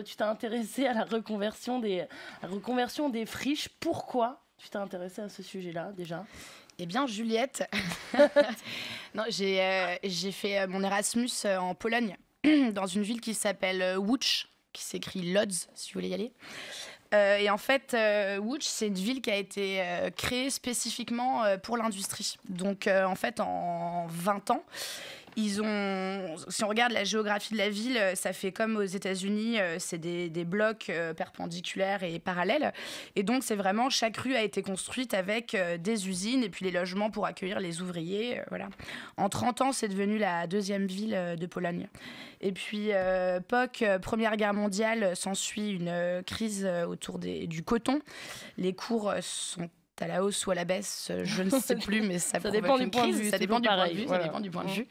Tu t'es intéressé à la reconversion des friches. Pourquoi tu t'es intéressé à ce sujet-là, déjà ? Eh bien, Juliette, non, j'ai fait mon Erasmus en Pologne, dans une ville qui s'appelle Łódź, qui s'écrit Lodz, si vous voulez y aller. Et en fait, Łódź, c'est une ville qui a été créée spécifiquement pour l'industrie. Donc, en fait, en 20 ans, si on regarde la géographie de la ville, ça fait comme aux États-Unis, c'est des blocs perpendiculaires et parallèles. Et donc, c'est vraiment, chaque rue a été construite avec des usines et puis les logements pour accueillir les ouvriers. Voilà. En 30 ans, c'est devenu la deuxième ville de Pologne. Et puis, Première Guerre mondiale, s'ensuit une crise autour du coton. Les cours sont à la hausse ou à la baisse, je ne sais plus, mais ça dépend du point de vue. Ça dépend du point de vue. Ça dépend du point de vue.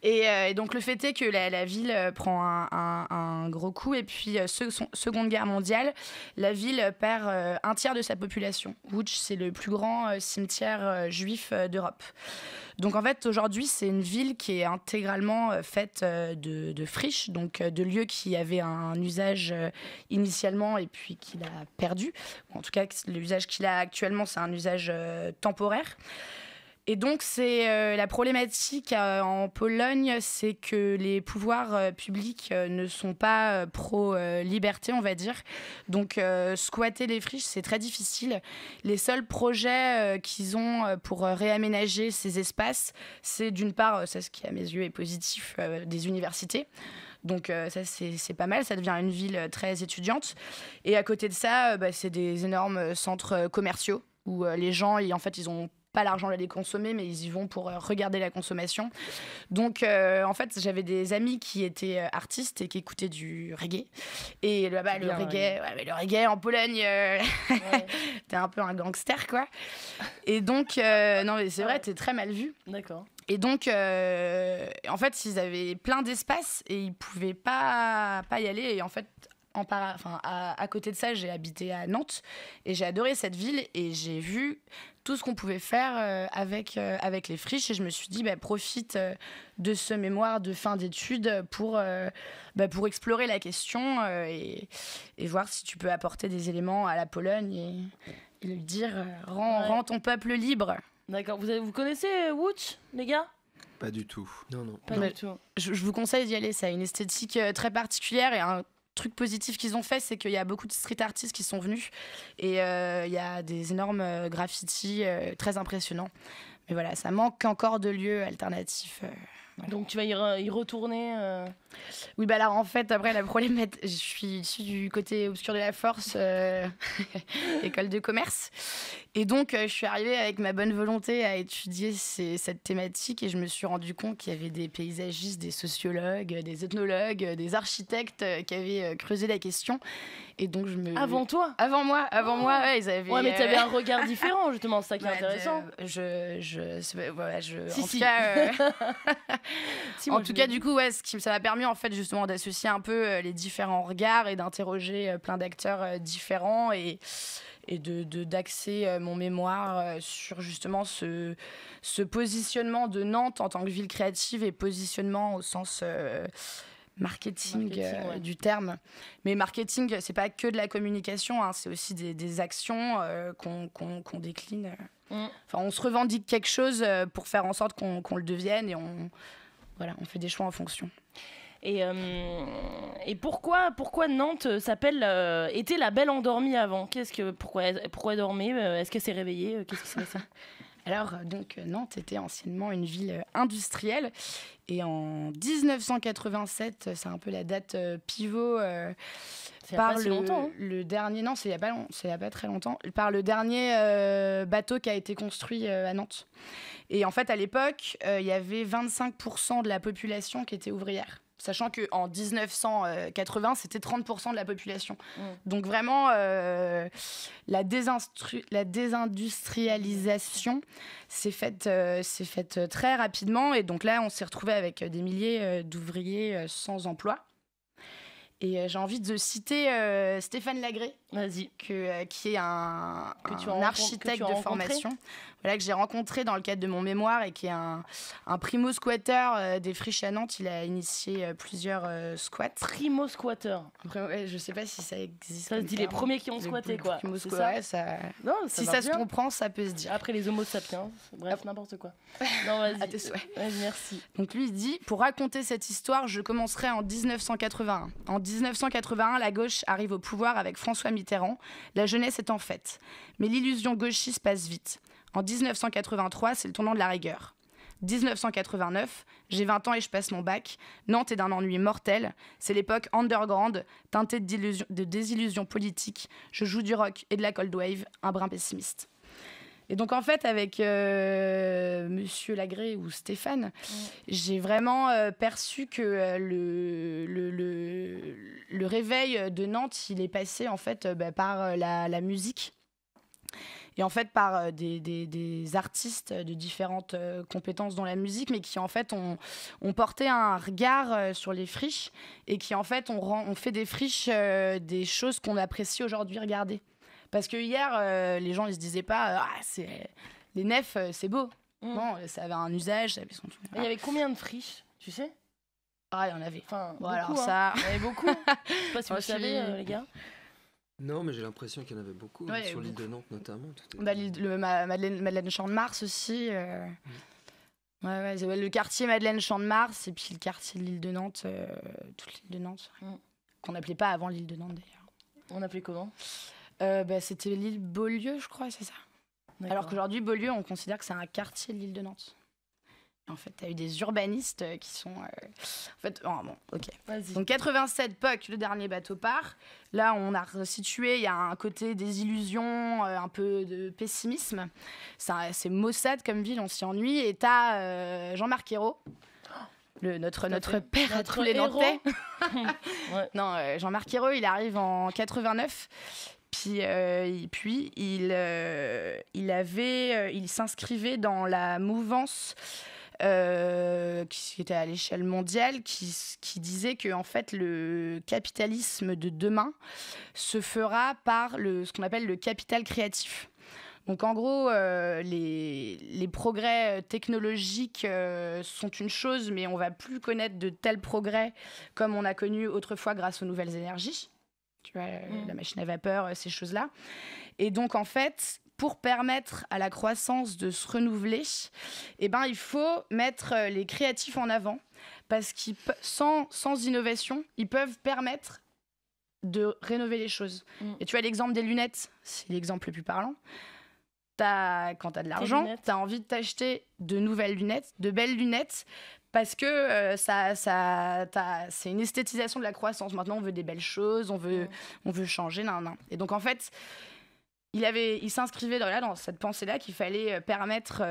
Et donc le fait est que la ville prend un gros coup. Et puis Seconde Guerre mondiale, la ville perd un tiers de sa population. Łódź, c'est le plus grand cimetière juif d'Europe. Donc en fait, aujourd'hui, c'est une ville qui est intégralement faite de friches, donc de lieux qui avaient un usage initialement et puis qu'il a perdu. En tout cas, l'usage qu'il a actuellement, c'est un usage temporaire. Et donc, c'est la problématique en Pologne, c'est que les pouvoirs publics ne sont pas pro-liberté, on va dire. Donc, squatter les friches, c'est très difficile. Les seuls projets qu'ils ont pour réaménager ces espaces, c'est d'une part, ça, ce qui à mes yeux est positif, des universités. Donc ça, c'est pas mal, ça devient une ville très étudiante. Et à côté de ça, c'est des énormes centres commerciaux où les gens, en fait, ils ont pas l'argent d'aller consommer, mais ils y vont pour regarder la consommation. Donc, en fait, j'avais des amis qui étaient artistes et qui écoutaient du reggae. Et là-bas, le reggae en Pologne, t'es un peu un gangster, quoi. Et donc, non, mais c'est vrai, t'es très mal vu. D'accord. Et donc, en fait, ils avaient plein d'espace et ils pouvaient pas y aller. Et en fait, à côté de ça, j'ai habité à Nantes et j'ai adoré cette ville et j'ai vu tout ce qu'on pouvait faire avec les friches et je me suis dit profite de ce mémoire de fin d'études pour explorer la question et voir si tu peux apporter des éléments à la Pologne et lui dire rends ton peuple libre. D'accord. Vous connaissez Łódź, les gars ? Pas du tout. Non. Pas du tout. Je vous conseille d'y aller, ça a une esthétique très particulière et un truc positif qu'ils ont fait, c'est qu'il y a beaucoup de street artistes qui sont venus et il y a des énormes graffitis très impressionnants. Mais voilà, ça manque encore de lieux alternatifs. Voilà. Donc tu vas y retourner Oui, alors en fait, après la problématique, je suis issue du côté obscur de la force, école de commerce. Et donc, je suis arrivée avec ma bonne volonté à étudier cette thématique et je me suis rendu compte qu'il y avait des paysagistes, des sociologues, des ethnologues, des architectes qui avaient creusé la question. Et donc, Avant toi ? Avant moi, ouais, ils avaient... Ouais, mais tu avais un regard différent, justement, c'est ça qui est intéressant. En tout cas, du coup, ça m'a permis, en fait, justement, d'associer un peu les différents regards et d'interroger plein d'acteurs différents et d'axer mon mémoire sur justement ce positionnement de Nantes en tant que ville créative et positionnement au sens marketing du terme. Mais marketing, c'est pas que de la communication, hein, c'est aussi des actions qu'on décline. Enfin, on se revendique quelque chose pour faire en sorte qu'on le devienne et on fait des choix en fonction. Et pourquoi Nantes était la belle endormie avant ? Pourquoi elle dormait ? Est-ce qu'elle s'est réveillée ? Qu'est-ce qui s'est passé ? Alors, donc, Nantes était anciennement une ville industrielle. Et en 1987, c'est un peu la date pivot par le dernier... Non, c'est il y a pas très longtemps. Par le dernier bateau qui a été construit à Nantes. Et en fait, à l'époque, il y avait 25% de la population qui était ouvrière. Sachant qu'en 1980, c'était 30% de la population. Donc vraiment, la désindustrialisation s'est faite très rapidement. Et donc là, on s'est retrouvé avec des milliers d'ouvriers sans emploi. Et j'ai envie de citer Stéphane Lagré, Vas-y. qui est un Que architecte tu as de rencontré. formation, voilà, que j'ai rencontré dans le cadre de mon mémoire et qui est un primo-squatter des friches à Nantes. Il a initié plusieurs squats. Primo squatter. Après, ouais, je sais pas si ça existe. Ça se dit les premiers qui ont squatté, quoi. C'est ça. Ouais, ça... Non, Si va ça se bien. comprend, ça peut se dire. Après les homo sapiens, bref, n'importe quoi. Non, vas-y. À tes souhaits. Vas-y, merci. Donc lui, il dit « Pour raconter cette histoire, je commencerai en 1981. En 1981, la gauche arrive au pouvoir avec François Mitterrand. La jeunesse est en fête. Mais l'illusion gauchiste passe vite. En 1983, c'est le tournant de la rigueur. 1989, j'ai 20 ans et je passe mon bac. Nantes est d'un ennui mortel. C'est l'époque underground, teintée de désillusion politique. Je joue du rock et de la cold wave, un brin pessimiste. » Et donc, en fait, avec Monsieur Lagré ou Stéphane, j'ai vraiment perçu que le réveil de Nantes, il est passé, en fait, par la musique. Et en fait, par des artistes de différentes compétences dans la musique, mais qui, en fait, ont porté un regard sur les friches et qui, en fait, ont fait des friches des choses qu'on apprécie aujourd'hui regarder. Parce que hier, les gens, ils se disaient pas les nefs, c'est beau. Non, ça avait un usage, ça avait son truc. Il y avait combien de friches, tu sais? Ah, il y en avait. Enfin, bon, beaucoup, alors hein. ça... Il y en avait beaucoup. Je sais pas si vous savez, les gars. Non, mais j'ai l'impression qu'il y en avait beaucoup, Ouais, sur l'île beaucoup. de Nantes notamment. Madeleine Champ de Mars aussi. Ouais, le quartier Madeleine Champ de Mars et puis le quartier de l'île de Nantes, toute l'île de Nantes, qu'on n'appelait pas avant l'île de Nantes d'ailleurs. On appelait comment? C'était l'île Beaulieu, je crois, c'est ça. D'accord. Alors qu'aujourd'hui, Beaulieu, on considère que c'est un quartier de l'île de Nantes. Et en fait, tu as eu des urbanistes qui sont... En fait, bon, ok. Vas-y. Donc 87, POC, le dernier bateau part. Là, on a resitué, il y a un côté des illusions, un peu de pessimisme. C'est maussade comme ville, on s'y ennuie. Et tu as Jean-Marc Ayrault, notre père à tous les Nantais. Ouais. Non, Jean-Marc Ayrault, il arrive en 89. Puis il s'inscrivait dans la mouvance qui était à l'échelle mondiale, qui disait que en fait le capitalisme de demain se fera par ce qu'on appelle le capital créatif. Donc en gros, les progrès technologiques sont une chose, mais on va plus connaître de tels progrès comme on a connu autrefois grâce aux nouvelles énergies. Tu vois, la machine à vapeur, ces choses-là. Et donc, en fait, pour permettre à la croissance de se renouveler, il faut mettre les créatifs en avant. Parce que sans innovation, ils peuvent permettre de rénover les choses. Et tu vois, l'exemple des lunettes, c'est l'exemple le plus parlant. Quand tu as de l'argent, tu as envie de t'acheter de nouvelles lunettes, de belles lunettes, parce que c'est une esthétisation de la croissance. Maintenant, on veut des belles choses, on veut changer, nan. Et donc, en fait, il s'inscrivait dans cette pensée-là qu'il fallait permettre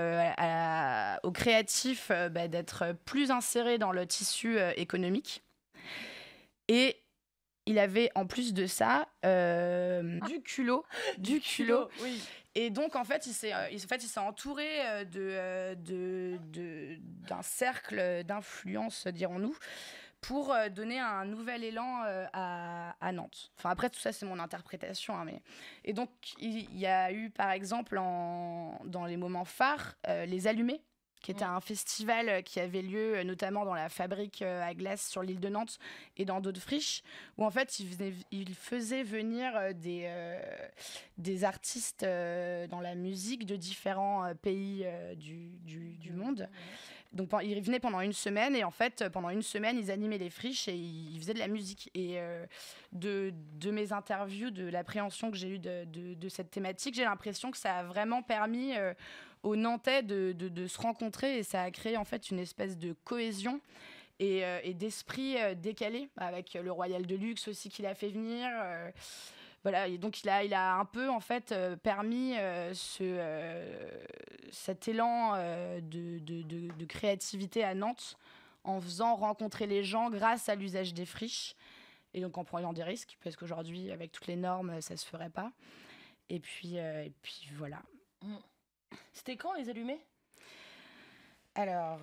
aux créatifs d'être plus insérés dans le tissu économique. Et il avait, en plus de ça, du culot. Oui. Et donc, en fait, il s'est entouré d'un cercle d'influence, dirons-nous, pour donner un nouvel élan à Nantes. Enfin, après, tout ça, c'est mon interprétation. Hein, Et donc, il y a eu, par exemple, dans les moments phares, les Allumés, qui était un festival qui avait lieu notamment dans la fabrique à glace sur l'île de Nantes et dans d'autres friches, où en fait il faisait venir des artistes dans la musique de différents pays du monde. Donc ils venaient pendant une semaine et en fait pendant une semaine ils animaient les friches et ils faisaient de la musique. Et de mes interviews, de l'appréhension que j'ai eue de cette thématique, j'ai l'impression que ça a vraiment permis aux Nantais de se rencontrer et ça a créé en fait une espèce de cohésion et d'esprit décalé, avec le Royal de Luxe aussi qu'il a fait venir. Voilà, et donc il a un peu en fait permis cet élan de créativité à Nantes en faisant rencontrer les gens grâce à l'usage des friches et donc en prenant des risques parce qu'aujourd'hui avec toutes les normes ça se ferait pas. Et puis voilà. C'était quand les Allumés? Alors,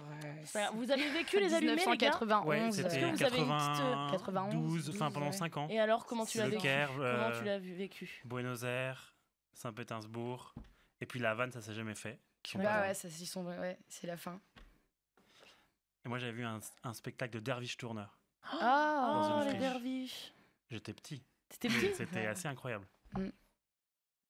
Voilà, vous avez vécu les allumés, les gars 1991. Ouais, Est-ce que c'était vous avez une petite, 92, enfin 12, pendant ouais. 5 ans. Et alors, comment tu l'as Le vécu Caire, Comment tu l'as vécu Buenos Aires, Saint-Pétersbourg, et puis la Havane, ça s'est jamais fait. Qui sont pas Bah loin. ouais, ça, c'est la fin. Et moi, j'avais vu un spectacle de Dervish Turner. Oh, Dans une les friche. derviches. J'étais petit. T'étais Mais petit c'était assez incroyable.